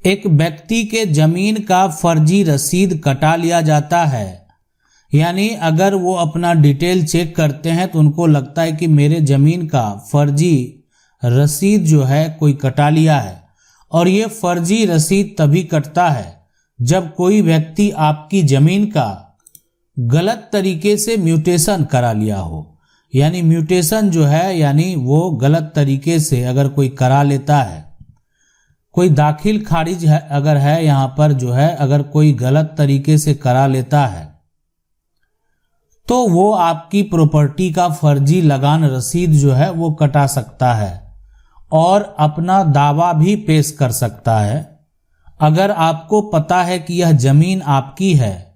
एक व्यक्ति के जमीन का फर्जी रसीद कटा लिया जाता है। यानी अगर वो अपना डिटेल चेक करते हैं तो उनको लगता है कि मेरे जमीन का फर्जी रसीद जो है कोई कटा लिया है। और ये फर्जी रसीद तभी कटता है जब कोई व्यक्ति आपकी जमीन का गलत तरीके से म्यूटेशन करा लिया हो। यानी म्यूटेशन जो है यानी वो गलत तरीके से अगर कोई करा लेता है, कोई दाखिल खारिज है अगर है यहाँ पर जो है अगर कोई गलत तरीके से करा लेता है तो वो आपकी प्रॉपर्टी का फर्जी लगान रसीद जो है वो कटा सकता है और अपना दावा भी पेश कर सकता है। अगर आपको पता है कि यह जमीन आपकी है,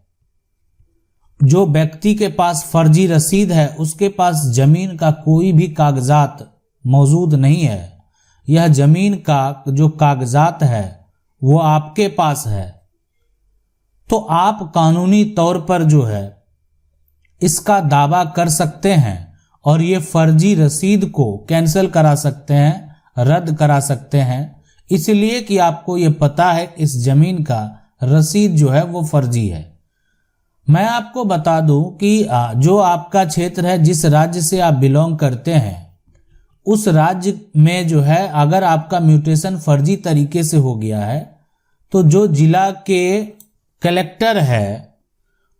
जो व्यक्ति के पास फर्जी रसीद है उसके पास जमीन का कोई भी कागजात मौजूद नहीं है, यह जमीन का जो कागजात है वो आपके पास है, तो आप कानूनी तौर पर जो है इसका दावा कर सकते हैं और ये फर्जी रसीद को कैंसिल करा सकते हैं, रद्द करा सकते हैं, इसलिए कि आपको ये पता है इस जमीन का रसीद जो है वो फर्जी है। मैं आपको बता दूं कि जो आपका क्षेत्र है, जिस राज्य से आप बिलोंग करते हैं, उस राज्य में जो है अगर आपका म्यूटेशन फर्जी तरीके से हो गया है तो जो जिला के कलेक्टर है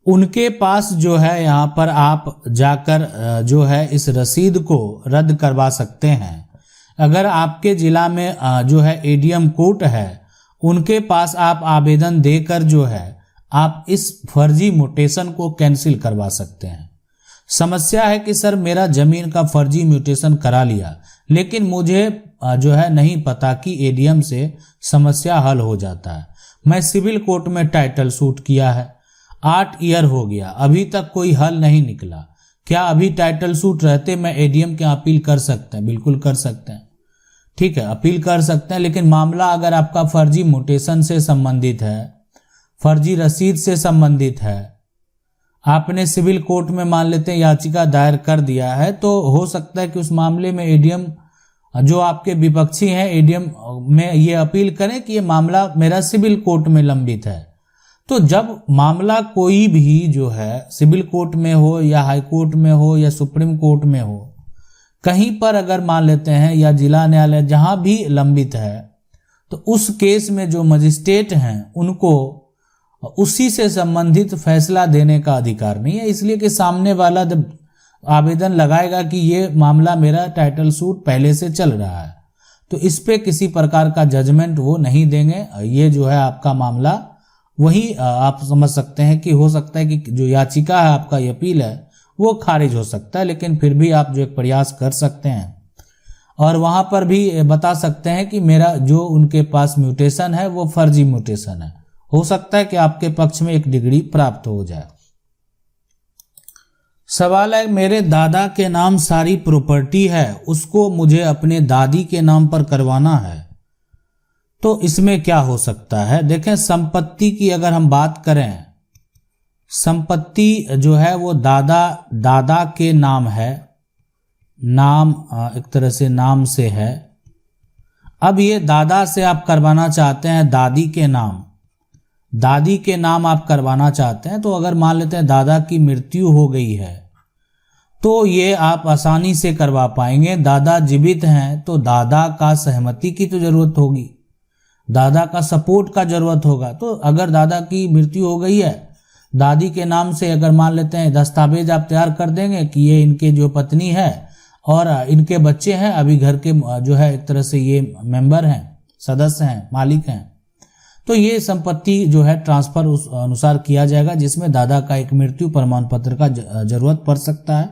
उनके पास जो है यहाँ पर आप जाकर जो है इस रसीद को रद्द करवा सकते हैं। अगर आपके जिला में जो है एडीएम कोर्ट है उनके पास आप आवेदन देकर जो है आप इस फर्जी म्यूटेशन को कैंसिल करवा सकते हैं। समस्या है कि सर मेरा जमीन का फर्जी म्यूटेशन करा लिया लेकिन मुझे जो है नहीं पता कि एडीएम से समस्या हल हो जाता है। मैं सिविल कोर्ट में टाइटल सूट किया है, 8 ईयर हो गया, अभी तक कोई हल नहीं निकला। क्या अभी टाइटल सूट रहते मैं एडीएम के अपील कर सकते हैं? बिल्कुल कर सकते हैं, ठीक है, अपील कर सकते हैं। लेकिन मामला अगर आपका फर्जी म्यूटेशन से संबंधित है, फर्जी रसीद से संबंधित है, आपने सिविल कोर्ट में मान लेते हैं याचिका दायर कर दिया है, तो हो सकता है कि उस मामले में एडीएम जो आपके विपक्षी हैं एडीएम में ये अपील करें कि ये मामला मेरा सिविल कोर्ट में लंबित है। तो जब मामला कोई भी जो है सिविल कोर्ट में हो या हाई कोर्ट में हो या सुप्रीम कोर्ट में हो, कहीं पर अगर मान लेते हैं या जिला न्यायालय जहां भी लंबित है, तो उस केस में जो मजिस्ट्रेट हैं उनको उसी से संबंधित फैसला देने का अधिकार नहीं है। इसलिए कि सामने वाला जब आवेदन लगाएगा कि ये मामला मेरा टाइटल सूट पहले से चल रहा है, तो इस पे किसी प्रकार का जजमेंट वो नहीं देंगे। ये जो है आपका मामला वही आप समझ सकते हैं कि हो सकता है कि जो याचिका है आपका अपील है वो खारिज हो सकता है, लेकिन फिर भी आप जो एक प्रयास कर सकते हैं और वहां पर भी बता सकते हैं कि मेरा जो उनके पास म्यूटेशन है वो फर्जी म्यूटेशन है। हो सकता है कि आपके पक्ष में एक डिग्री प्राप्त हो जाए। सवाल है, मेरे दादा के नाम सारी प्रॉपर्टी है, उसको मुझे अपने दादी के नाम पर करवाना है, तो इसमें क्या हो सकता है? देखें, संपत्ति की अगर हम बात करें, संपत्ति जो है वो दादा के नाम है, नाम एक तरह से नाम से है। अब ये दादा से आप करवाना चाहते हैं दादी के नाम, दादी के नाम आप करवाना चाहते हैं, तो अगर मान लेते हैं दादा की मृत्यु हो गई है तो ये आप आसानी से करवा पाएंगे। दादा जीवित हैं तो दादा का सहमति की तो जरूरत होगी, दादा का सपोर्ट का जरूरत होगा। तो अगर दादा की मृत्यु हो गई है, दादी के नाम से अगर मान लेते हैं दस्तावेज आप तैयार कर देंगे कि ये इनके जो पत्नी है और इनके बच्चे हैं, अभी घर के जो है एक तरह से ये मेंबर हैं, सदस्य हैं, मालिक हैं, तो ये संपत्ति जो है ट्रांसफर उस अनुसार किया जाएगा जिसमें दादा का एक मृत्यु प्रमाण पत्र का जरूरत पड़ सकता है।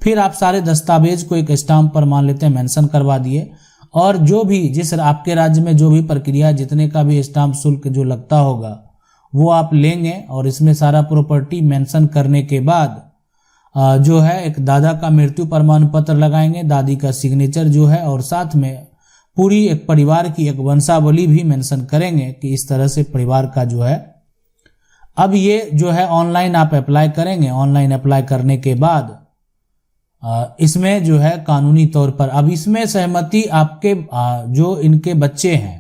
फिर आप सारे दस्तावेज को एक स्टाम्प पर मान लेते हैं मेंशन करवा दिए, और जो भी जिस आपके राज्य में जो भी प्रक्रिया जितने का भी स्टाम्प शुल्क जो लगता होगा वो आप लेंगे, और इसमें सारा प्रॉपर्टी मेंशन करने के बाद जो है एक दादा का मृत्यु प्रमाण पत्र लगाएंगे, दादी का सिग्नेचर जो है, और साथ में पूरी एक परिवार की एक वंशावली भी मेंशन करेंगे कि इस तरह से परिवार का जो है। अब ये जो है ऑनलाइन आप अप्लाई करेंगे, ऑनलाइन अप्लाई करने के बाद इसमें जो है कानूनी तौर पर अब इसमें सहमति आपके जो इनके बच्चे हैं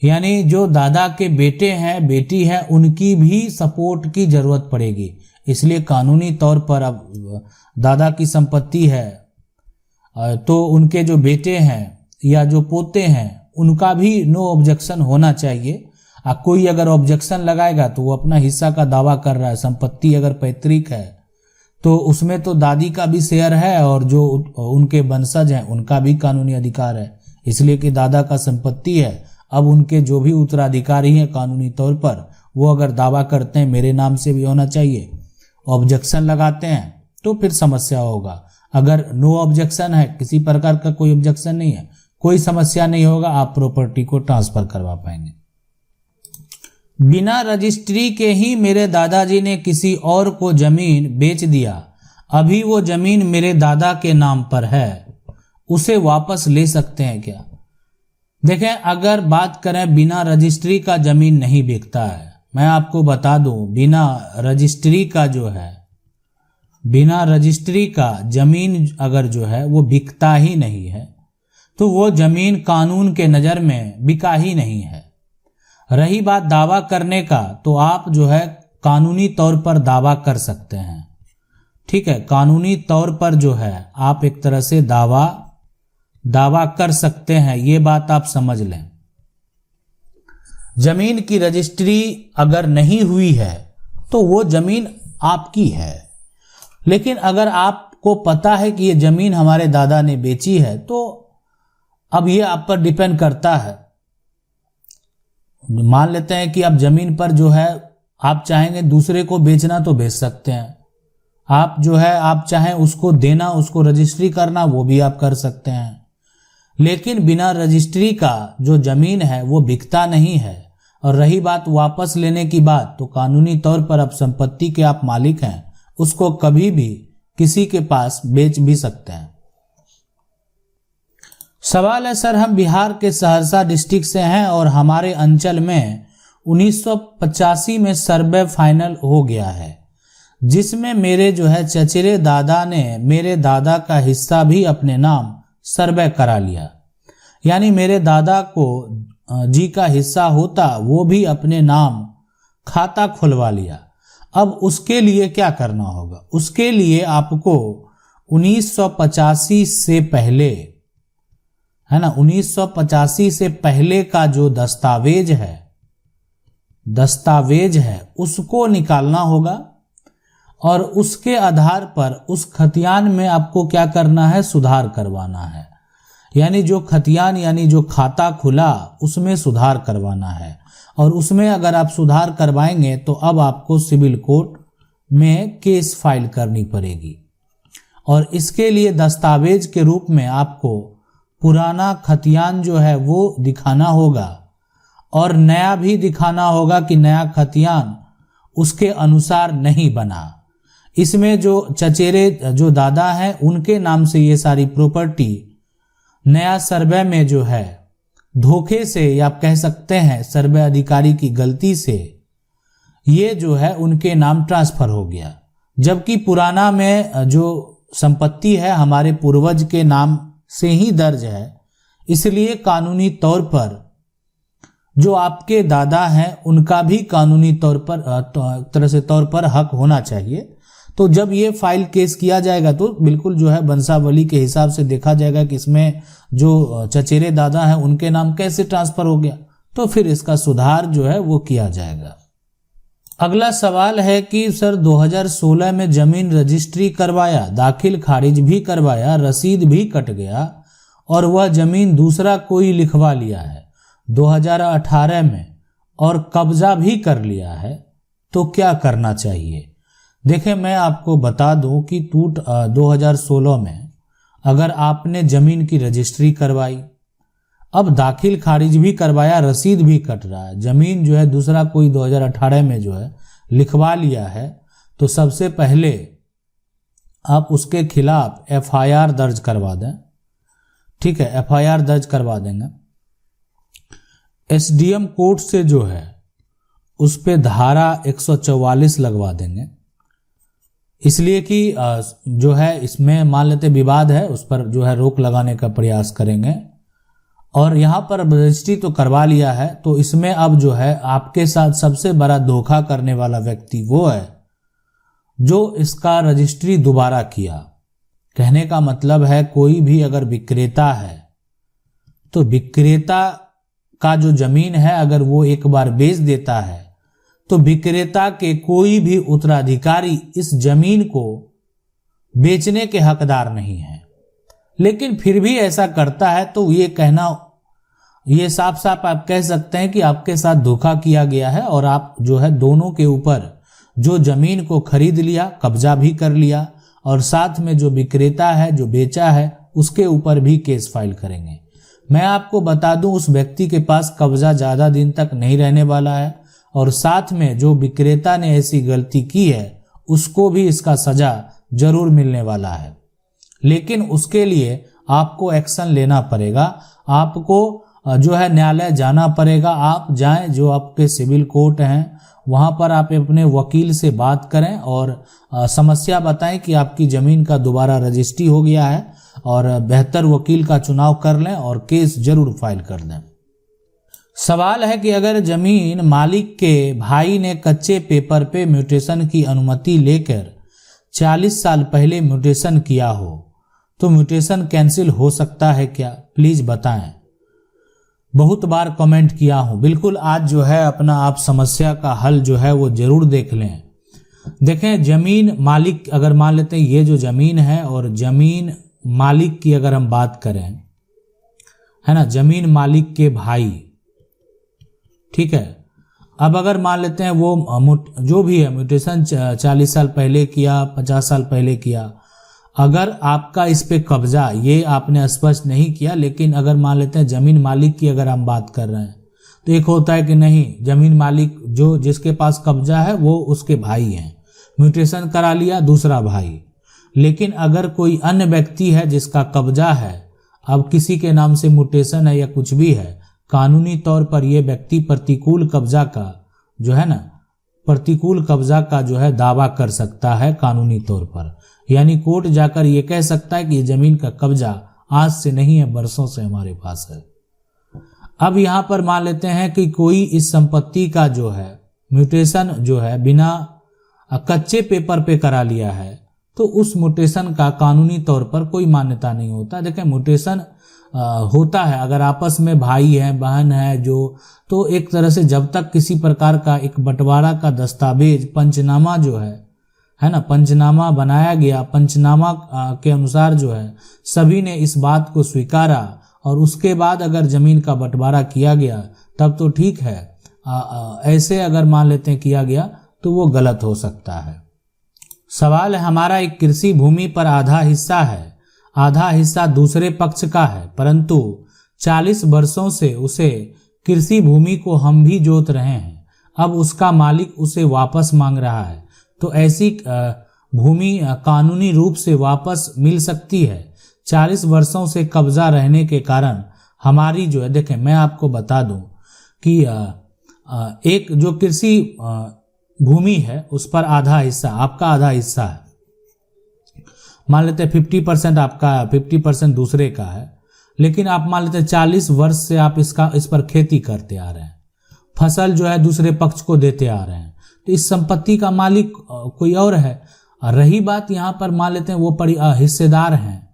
यानी जो दादा के बेटे हैं बेटी है उनकी भी सपोर्ट की जरूरत पड़ेगी। इसलिए कानूनी तौर पर अब दादा की संपत्ति है तो उनके जो बेटे हैं या जो पोते हैं उनका भी नो ऑब्जेक्शन होना चाहिए। कोई अगर ऑब्जेक्शन लगाएगा तो वो अपना हिस्सा का दावा कर रहा है। संपत्ति अगर पैतृक है तो उसमें तो दादी का भी शेयर है और जो उनके वंशज हैं उनका भी कानूनी अधिकार है। इसलिए कि दादा का संपत्ति है, अब उनके जो भी उत्तराधिकारी हैं कानूनी तौर पर वो अगर दावा करते हैं मेरे नाम से भी होना चाहिए, ऑब्जेक्शन लगाते हैं तो फिर समस्या होगा। अगर नो ऑब्जेक्शन है, किसी प्रकार का कोई ऑब्जेक्शन नहीं है, कोई समस्या नहीं होगा, आप प्रॉपर्टी को ट्रांसफर करवा पाएंगे। बिना रजिस्ट्री के ही मेरे दादाजी ने किसी और को जमीन बेच दिया, अभी वो जमीन मेरे दादा के नाम पर है, उसे वापस ले सकते हैं क्या? देखें, अगर बात करें बिना रजिस्ट्री का जमीन नहीं बिकता है। मैं आपको बता दूं, बिना रजिस्ट्री का जो है, बिना रजिस्ट्री का जमीन अगर जो है वो बिकता ही नहीं है तो वो जमीन कानून के नज़र में बिका ही नहीं है। रही बात दावा करने का, तो आप जो है कानूनी तौर पर दावा कर सकते हैं। ठीक है, कानूनी तौर पर जो है आप एक तरह से दावा कर सकते हैं, ये बात आप समझ लें। जमीन की रजिस्ट्री अगर नहीं हुई है तो वो जमीन आपकी है, लेकिन अगर आपको पता है कि ये जमीन हमारे दादा ने बेची है तो अब ये आप पर डिपेंड करता है। मान लेते हैं कि आप जमीन पर जो है आप चाहेंगे दूसरे को बेचना तो बेच सकते हैं, आप जो है आप चाहें उसको देना, उसको रजिस्ट्री करना, वो भी आप कर सकते हैं। लेकिन बिना रजिस्ट्री का जो जमीन है वो बिकता नहीं है। और रही बात वापस लेने की बात, तो कानूनी तौर पर अब संपत्ति के आप मालिक हैं, उसको कभी भी किसी के पास बेच भी सकते हैं। सवाल है, सर हम बिहार के सहरसा डिस्ट्रिक्ट से हैं और हमारे अंचल में 1985 में सर्वे फाइनल हो गया है, जिसमें मेरे जो है चचेरे दादा ने मेरे दादा का हिस्सा भी अपने नाम सर्वे करा लिया। यानी मेरे दादा को जी का हिस्सा होता वो भी अपने नाम खाता खुलवा लिया। अब उसके लिए क्या करना होगा? उसके लिए आपको 1985 से पहले, है ना, 1985 से पहले का जो दस्तावेज है उसको निकालना होगा और उसके आधार पर उस खतियान में आपको क्या करना है? सुधार करवाना है। यानी जो खतियान यानी जो खाता खुला उसमें सुधार करवाना है। और उसमें अगर आप सुधार करवाएंगे तो अब आपको सिविल कोर्ट में केस फाइल करनी पड़ेगी और इसके लिए दस्तावेज के रूप में आपको पुराना खतियान जो है वो दिखाना होगा और नया भी दिखाना होगा कि नया खतियान उसके अनुसार नहीं बना। इसमें जो चचेरे जो दादा हैं उनके नाम से ये सारी प्रॉपर्टी नया सर्वे में जो है धोखे से या आप कह सकते हैं सर्वे अधिकारी की गलती से ये जो है उनके नाम ट्रांसफर हो गया, जबकि पुराना में जो संपत्ति है हमारे पूर्वज के नाम से ही दर्ज है। इसलिए कानूनी तौर पर जो आपके दादा हैं उनका भी कानूनी तौर पर हक होना चाहिए। तो जब ये फाइल केस किया जाएगा तो बिल्कुल जो है वंशावली के हिसाब से देखा जाएगा कि इसमें जो चचेरे दादा हैं उनके नाम कैसे ट्रांसफर हो गया, तो फिर इसका सुधार जो है वो किया जाएगा। अगला सवाल है कि सर 2016 में जमीन रजिस्ट्री करवाया, दाखिल खारिज भी करवाया, रसीद भी कट गया और वह जमीन दूसरा कोई लिखवा लिया है 2018 में और कब्जा भी कर लिया है, तो क्या करना चाहिए? देखें, मैं आपको बता दूं कि 2016 में अगर आपने जमीन की रजिस्ट्री करवाई, अब दाखिल खारिज भी करवाया, रसीद भी कट रहा है, जमीन जो है दूसरा कोई 2018 में जो है लिखवा लिया है, तो सबसे पहले आप उसके खिलाफ एफआईआर दर्ज करवा दें। ठीक है, एफआईआर दर्ज करवा देंगे। एसडीएम कोर्ट से जो है उस पे धारा 144 लगवा देंगे, इसलिए कि जो है इसमें मान लेते विवाद है, उस पर जो है रोक लगाने का प्रयास करेंगे और यहाँ पर रजिस्ट्री तो करवा लिया है, तो इसमें अब जो है आपके साथ सबसे बड़ा धोखा करने वाला व्यक्ति वो है जो इसका रजिस्ट्री दोबारा किया। कहने का मतलब है कोई भी अगर विक्रेता है तो विक्रेता का जो जमीन है अगर वो एक बार बेच देता है तो विक्रेता के कोई भी उत्तराधिकारी इस जमीन को बेचने के हकदार नहीं है। लेकिन फिर भी ऐसा करता है तो ये साफ साफ आप कह सकते हैं कि आपके साथ धोखा किया गया है और आप जो है दोनों के ऊपर जो जमीन को खरीद लिया, कब्जा भी कर लिया और साथ में जो विक्रेता है जो बेचा है उसके ऊपर भी केस फाइल करेंगे। मैं आपको बता दूं उस व्यक्ति के पास कब्जा ज़्यादा दिन तक नहीं रहने वाला है और साथ में जो विक्रेता ने ऐसी गलती की है उसको भी इसका सजा जरूर मिलने वाला है। लेकिन उसके लिए आपको एक्शन लेना पड़ेगा, आपको जो है न्यायालय जाना पड़ेगा। आप जाएं, जो आपके सिविल कोर्ट हैं वहां पर आप अपने वकील से बात करें और समस्या बताएं कि आपकी ज़मीन का दोबारा रजिस्ट्री हो गया है और बेहतर वकील का चुनाव कर लें और केस जरूर फाइल कर दें। सवाल है कि अगर जमीन मालिक के भाई ने कच्चे पेपर पे म्यूटेशन की अनुमति लेकर 40 साल पहले म्यूटेशन किया हो तो म्यूटेशन कैंसिल हो सकता है क्या? प्लीज बताएं। बहुत बार कमेंट किया हूं। बिल्कुल आज जो है अपना आप समस्या का हल जो है वो जरूर देख लें। देखें, जमीन मालिक अगर मान लेते हैं ये जो जमीन है और जमीन मालिक की अगर हम बात करें, है ना, जमीन मालिक के भाई, ठीक है। अब अगर मान लेते हैं वो जो भी है म्यूटेशन 40 साल पहले किया, 50 साल पहले किया, अगर आपका इस पे कब्जा, ये आपने स्पष्ट नहीं किया, लेकिन अगर मान लेते हैं जमीन मालिक की अगर हम बात कर रहे हैं तो एक होता है कि नहीं, जमीन मालिक जो जिसके पास कब्जा है वो उसके भाई हैं, म्यूटेशन करा लिया दूसरा भाई। लेकिन अगर कोई अन्य व्यक्ति है जिसका कब्जा है, अब किसी के नाम से म्यूटेशन है या कुछ भी है, कानूनी तौर पर यह व्यक्ति प्रतिकूल कब्जा का जो है ना, प्रतिकूल कब्जा का जो है दावा कर सकता है कानूनी तौर पर। यानी कोर्ट जाकर ये कह सकता है कि ये जमीन का कब्जा आज से नहीं है, बरसों से हमारे पास है। अब यहाँ पर मान लेते हैं कि कोई इस संपत्ति का जो है म्यूटेशन जो है बिना कच्चे पेपर पे करा लिया है तो उस म्यूटेशन का कानूनी तौर पर कोई मान्यता नहीं होता। देखें, म्यूटेशन होता है अगर आपस में भाई है, बहन है जो, तो एक तरह से जब तक किसी प्रकार का एक बंटवारा का दस्तावेज, पंचनामा जो है ना, पंचनामा बनाया गया, पंचनामा के अनुसार जो है सभी ने इस बात को स्वीकारा और उसके बाद अगर जमीन का बंटवारा किया गया तब तो ठीक है। ऐसे अगर मान लेते हैं किया गया तो वो गलत हो सकता है। सवाल है, हमारा एक कृषि भूमि पर आधा हिस्सा है, आधा हिस्सा दूसरे पक्ष का है, परंतु 40 वर्षों से उसे कृषि भूमि को हम भी जोत रहे हैं। अब उसका मालिक उसे वापस मांग रहा है, तो ऐसी भूमि कानूनी रूप से वापस मिल सकती है। 40 वर्षों से कब्जा रहने के कारण हमारी जो है, देखें मैं आपको बता दूं कि एक जो कृषि भूमि है उस पर आधा हिस्सा, आपका आधा हिस्सा है, मान लेते हैं 50% आपका, 50% दूसरे का है, लेकिन आप मान लेते हैं 40 वर्ष से आप इस पर खेती करते आ रहे हैं, फसल जो है दूसरे पक्ष को देते आ रहे हैं, तो इस संपत्ति का मालिक कोई और है। रही बात यहाँ पर मान लेते हैं वो हिस्सेदार हैं,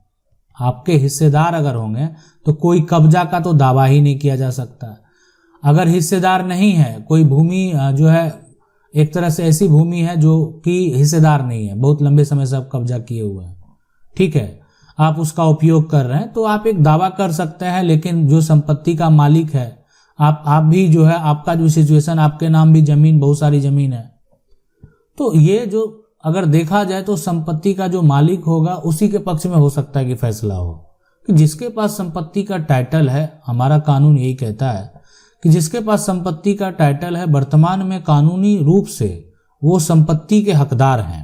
आपके हिस्सेदार अगर होंगे तो कोई कब्जा का तो दावा ही नहीं किया जा सकता। अगर हिस्सेदार नहीं है, कोई भूमि जो है एक तरह से ऐसी भूमि है जो कि हिस्सेदार नहीं है, बहुत लंबे समय से आप कब्जा किए हुए हैं, ठीक है, आप उसका उपयोग कर रहे हैं, तो आप एक दावा कर सकते हैं। लेकिन जो संपत्ति का मालिक है, आप भी जो है, आपका जो सिचुएशन, आपके नाम भी जमीन, बहुत सारी जमीन है, तो ये जो अगर देखा जाए तो संपत्ति का जो मालिक होगा उसी के पक्ष में हो सकता है कि फैसला हो, कि जिसके पास संपत्ति का टाइटल है, हमारा कानून यही कहता है कि जिसके पास संपत्ति का टाइटल है वर्तमान में कानूनी रूप से वो संपत्ति के हकदार हैं।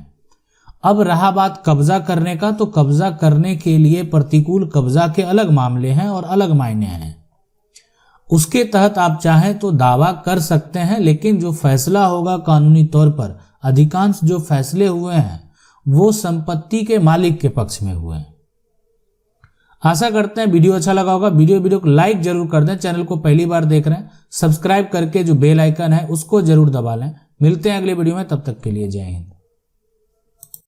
अब रहा बात कब्जा करने का, तो कब्जा करने के लिए प्रतिकूल कब्जा के अलग मामले हैं और अलग मायने हैं, उसके तहत आप चाहें तो दावा कर सकते हैं, लेकिन जो फैसला होगा कानूनी तौर पर, अधिकांश जो फैसले हुए हैं वो संपत्ति के मालिक के पक्ष में हुए हैं। आशा करते हैं वीडियो अच्छा लगा होगा। वीडियो को लाइक जरूर कर दें। चैनल को पहली बार देख रहे हैं, सब्सक्राइब करके जो बेल आइकन है उसको जरूर दबा लें। मिलते हैं अगले वीडियो में, तब तक के लिए जय हिंद।